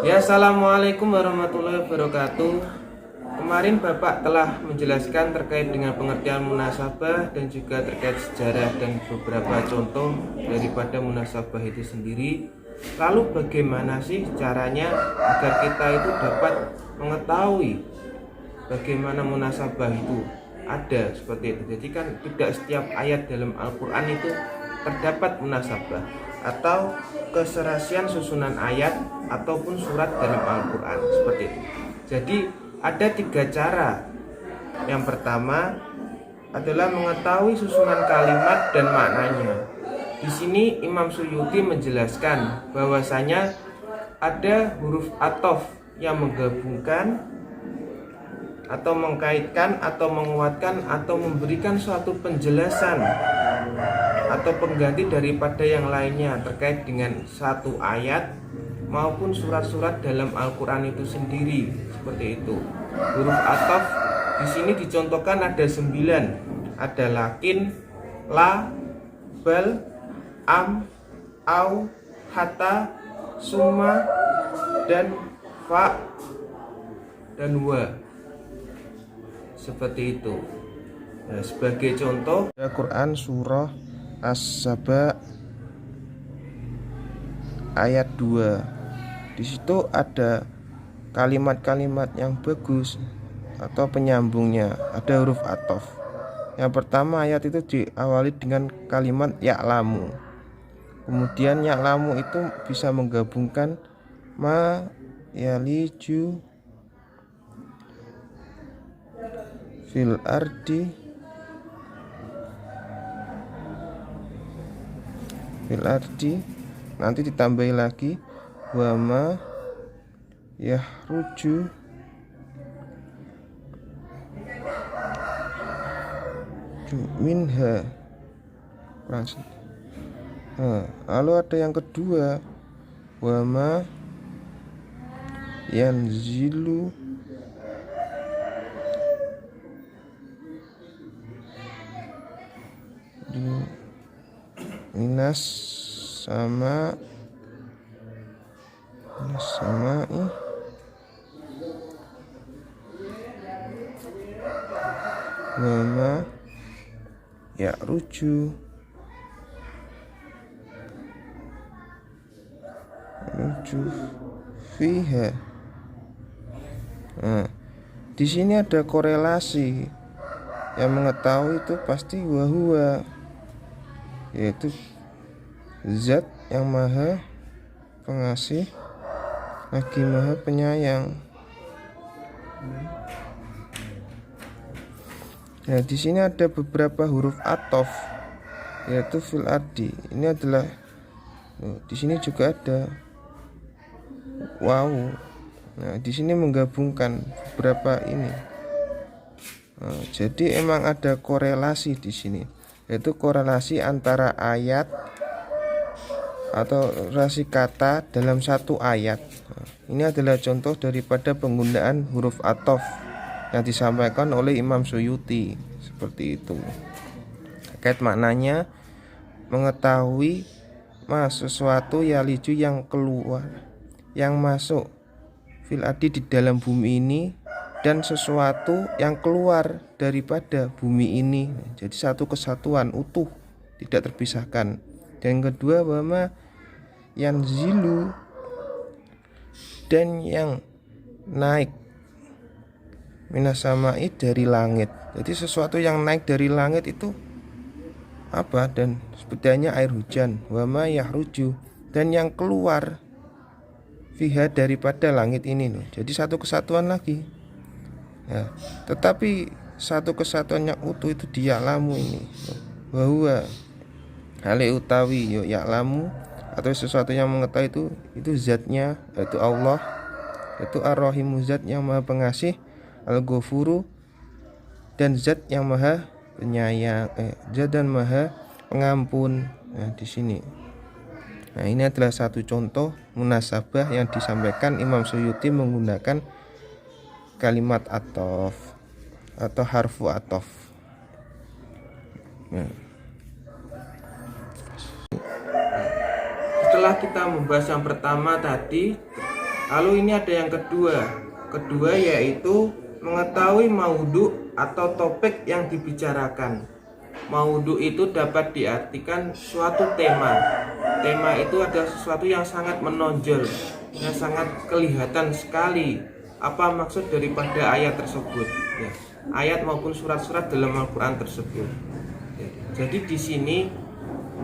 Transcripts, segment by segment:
Ya, assalamualaikum warahmatullahi wabarakatuh. Kemarin Bapak telah menjelaskan terkait dengan pengertian munasabah dan juga terkait sejarah dan beberapa contoh daripada munasabah itu sendiri. Lalu bagaimana sih caranya agar kita itu dapat mengetahui bagaimana munasabah itu ada seperti itu. Jadi kan tidak setiap ayat dalam Al-Quran itu terdapat munasabah atau keserasian susunan ayat ataupun surat dalam Al-Quran seperti itu. Jadi ada 3 cara. Yang pertama adalah mengetahui susunan kalimat dan maknanya. Di sini Imam Suyuti menjelaskan bahwasanya ada huruf athof yang menggabungkan atau mengkaitkan atau menguatkan atau memberikan suatu penjelasan atau pengganti daripada yang lainnya terkait dengan satu ayat maupun surat-surat dalam Al-Quran itu sendiri, seperti itu. Huruf athof di sini dicontohkan ada 9, ada lakin, la, bal, am, au, hatta, summa, dan fa, dan wa, seperti itu. Nah, sebagai contoh Al-Quran surah As-Saba ayat 2. Di situ ada kalimat-kalimat yang bagus atau penyambungnya, ada huruf athof. Yang pertama ayat itu diawali dengan kalimat ya'lamu. Kemudian ya'lamu itu bisa menggabungkan ma yaliju fil ardi nanti ditambahi lagi wama yahruju minha. Lalu ada yang kedua wama yanzilu minas samai wama ya'ruju fiha. Di sini ada korelasi yang mengetahui itu pasti wahua, yaitu zat yang maha pengasih lagi maha penyayang. Nah, di sini ada beberapa huruf athof, yaitu fil ardi. Ini adalah di sini juga ada waw. Nah, di sini menggabungkan beberapa ini. Jadi emang ada korelasi di sini, yaitu korelasi antara ayat atau relasi kata dalam satu ayat. Ini adalah contoh daripada penggunaan huruf athof yang disampaikan oleh Imam Suyuti, seperti itu. Terkait maknanya, mengetahui sesuatu yaliju yang keluar, yang masuk fil ardi di dalam bumi ini, dan sesuatu yang keluar daripada bumi ini. Jadi satu kesatuan utuh, tidak terpisahkan. Dan kedua wama yanzilu, dan yang naik minas samai dari langit. Jadi sesuatu yang naik dari langit itu apa? Dan sebetulnya air hujan. Wama yahruju, dan yang keluar fiha daripada langit ini loh. Jadi satu kesatuan lagi. Ya, tetapi satu kesatuan yang utuh itu diya'lamu ini. Bahwa hale utawi yo ya'lamu, atau sesuatu yang mengetahui itu zatnya, yaitu Allah, yaitu Ar-Rahimu, zat yang maha pengasih, Al-Ghafuru, dan zat yang maha penyayang, zat dan maha pengampun. Nah, di sini. Nah, ini adalah satu contoh munasabah yang disampaikan Imam Suyuti menggunakan kalimat athof atau harfu athof. Setelah kita membahas yang pertama tadi Lalu ini ada yang kedua yaitu mengetahui maudhu atau topik yang dibicarakan. Maudhu itu dapat diartikan suatu tema. Tema itu adalah sesuatu yang sangat menonjol, yang sangat kelihatan sekali apa maksud daripada ayat tersebut, ya. Ayat maupun surat-surat dalam Al-Quran tersebut. Ya. Jadi di sini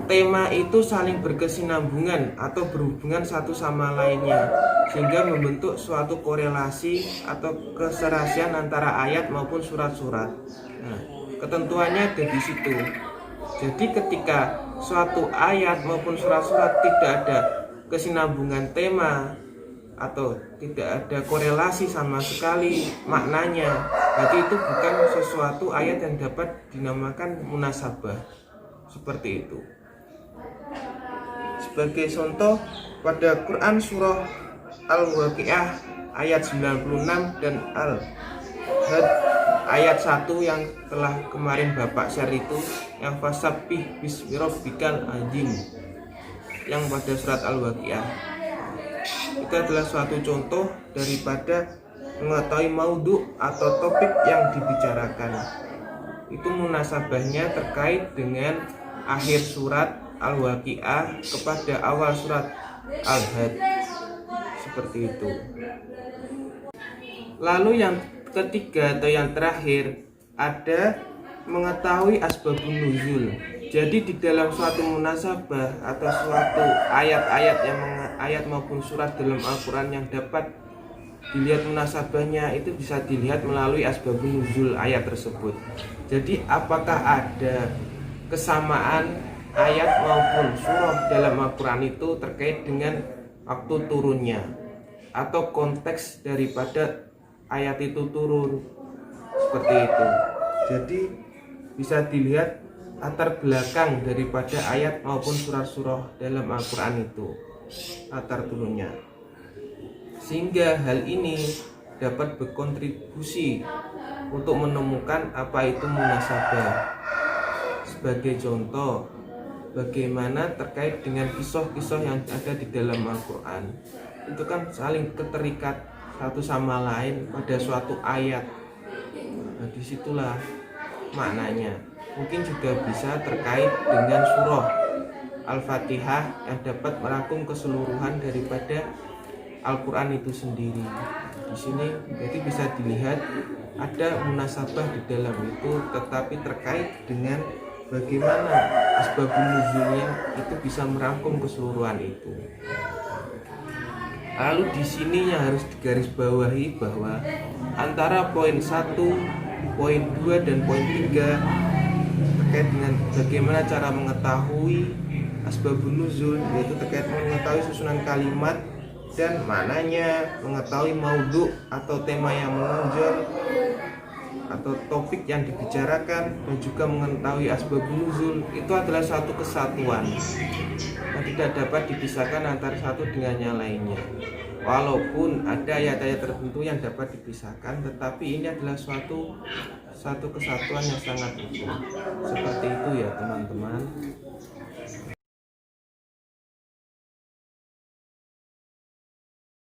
tema itu saling berkesinambungan atau berhubungan satu sama lainnya, sehingga membentuk suatu korelasi atau keserasian antara ayat maupun surat-surat. Nah, ketentuannya ada di situ. Jadi ketika suatu ayat maupun surat-surat tidak ada kesinambungan tema atau tidak ada korelasi sama sekali maknanya, berarti itu bukan sesuatu ayat yang dapat dinamakan munasabah. Seperti itu. Sebagai contoh, pada Quran surah Al-Waqiah ayat 96 dan Al-Had ayat 1 yang telah kemarin Bapak share itu, yang fasabbih bismi rabbikal azim, yang pada surat Al-Waqiah, itu adalah suatu contoh daripada mengetahui maudhu atau topik yang dibicarakan. Itu munasabahnya terkait dengan akhir surat Al-Waqiah kepada awal surat Al-Had. Seperti itu. Lalu yang ketiga atau yang terakhir ada mengetahui asbabun nuzul. Jadi di dalam suatu munasabah atau suatu ayat maupun surat dalam Al-Quran yang dapat dilihat munasabahnya itu bisa dilihat melalui asbabun nuzul ayat tersebut. Jadi apakah ada kesamaan ayat maupun surah dalam Al-Quran itu terkait dengan waktu turunnya atau konteks daripada ayat itu turun, seperti itu. Jadi bisa dilihat latar belakang daripada ayat maupun surah-surah dalam Al-Quran itu, latar turunnya, sehingga hal ini dapat berkontribusi untuk menemukan apa itu munasabah. Sebagai contoh, bagaimana terkait dengan kisah-kisah yang ada di dalam Al-Quran, itu kan saling keterikat satu sama lain pada suatu ayat. Nah, disitulah maknanya. Mungkin juga bisa terkait dengan surah Al-Fatihah yang dapat merangkum keseluruhan daripada Al-Quran itu sendiri. Di sini jadi bisa dilihat ada munasabah di dalam itu, tetapi terkait dengan bagaimana asbabun nuzulnya itu bisa merangkum keseluruhan itu. Lalu di sini yang harus digarisbawahi bahwa antara poin 1, poin 2 dan poin 3 terkait dengan bagaimana cara mengetahui asbabun nuzul, yaitu terkait mengetahui susunan kalimat dan maknanya, mengetahui maudhu atau tema yang menonjol atau topik yang dibicarakan, dan juga mengetahui asbabun nuzul, itu adalah satu kesatuan yang tidak dapat dipisahkan antara satu dengan yang lainnya. Walaupun ada ayat-ayat tertentu yang dapat dipisahkan, tetapi ini adalah satu kesatuan yang sangat utuh. Seperti itu ya teman-teman.